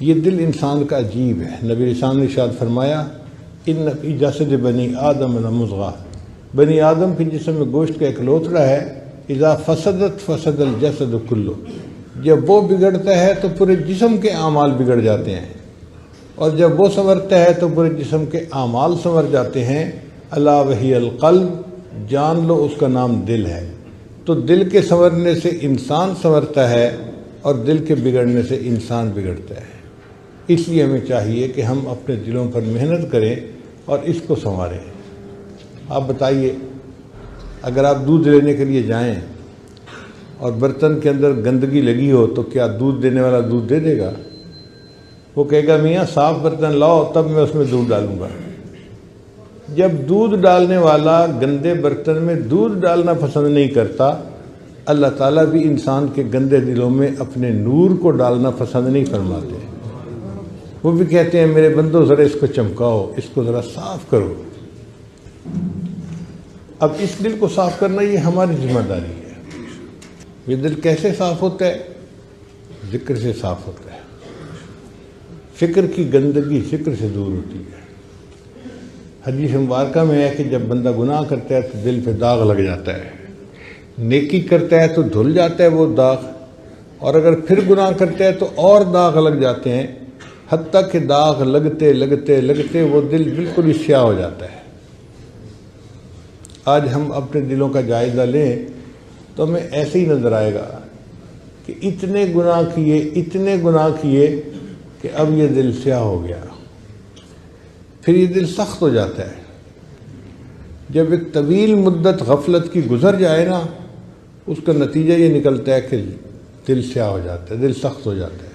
یہ دل انسان کا عجیب ہے۔ نبی رسول نے ارشاد فرمایا ان فی جسد بنی آدم لمضغہ، بنی آدم کے جسم میں گوشت کا ایک لوتھڑا ہے، اذا فسدت فسد الجسد کلہ، جب وہ بگڑتا ہے تو پورے جسم کے اعمال بگڑ جاتے ہیں، اور جب وہ سنورتا ہے تو پورے جسم کے اعمال سنور جاتے ہیں۔ الا وہی القلب، جان لو اس کا نام دل ہے۔ تو دل کے سنورنے سے انسان سنورتا ہے اور دل کے بگڑنے سے انسان بگڑتا ہے۔ اس لیے ہمیں چاہیے کہ ہم اپنے دلوں پر محنت کریں اور اس کو سنواریں۔ آپ بتائیے، اگر آپ دودھ لینے کے لیے جائیں اور برتن کے اندر گندگی لگی ہو تو کیا دودھ دینے والا دودھ دے دے گا؟ وہ کہے گا میاں صاف برتن لاؤ تب میں اس میں دودھ ڈالوں گا۔ جب دودھ ڈالنے والا گندے برتن میں دودھ ڈالنا پسند نہیں کرتا، اللہ تعالیٰ بھی انسان کے گندے دلوں میں اپنے نور کو ڈالنا پسند نہیں فرماتے۔ وہ بھی کہتے ہیں میرے بندو ذرا اس کو چمکاؤ، اس کو ذرا صاف کرو۔ اب اس دل کو صاف کرنا یہ ہماری ذمہ داری ہے۔ یہ دل کیسے صاف ہوتا ہے؟ ذکر سے صاف ہوتا ہے۔ فکر کی گندگی فکر سے دور ہوتی ہے۔ حدیث مبارکہ میں ہے کہ جب بندہ گناہ کرتا ہے تو دل پہ داغ لگ جاتا ہے، نیکی کرتا ہے تو دھل جاتا ہے وہ داغ، اور اگر پھر گناہ کرتا ہے تو اور داغ لگ جاتے ہیں، حتیٰ کہ داغ لگتے لگتے لگتے وہ دل بالکل ہی سیاہ ہو جاتا ہے۔ آج ہم اپنے دلوں کا جائزہ لیں تو ہمیں ایسے ہی نظر آئے گا کہ اتنے گناہ کیے کہ اب یہ دل سیاہ ہو گیا۔ پھر یہ دل سخت ہو جاتا ہے۔ جب ایک طویل مدت غفلت کی گزر جائے نا، اس کا نتیجہ یہ نکلتا ہے کہ دل سیاہ ہو جاتا ہے، دل سخت ہو جاتا ہے۔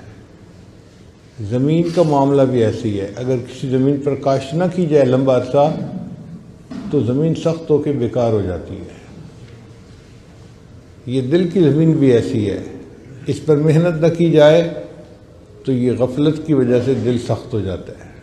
زمین کا معاملہ بھی ایسی ہے، اگر کسی زمین پر کاشت نہ کی جائے لمبا عرصہ تو زمین سخت ہو کے بیکار ہو جاتی ہے۔ یہ دل کی زمین بھی ایسی ہے، اس پر محنت نہ کی جائے تو یہ غفلت کی وجہ سے دل سخت ہو جاتا ہے۔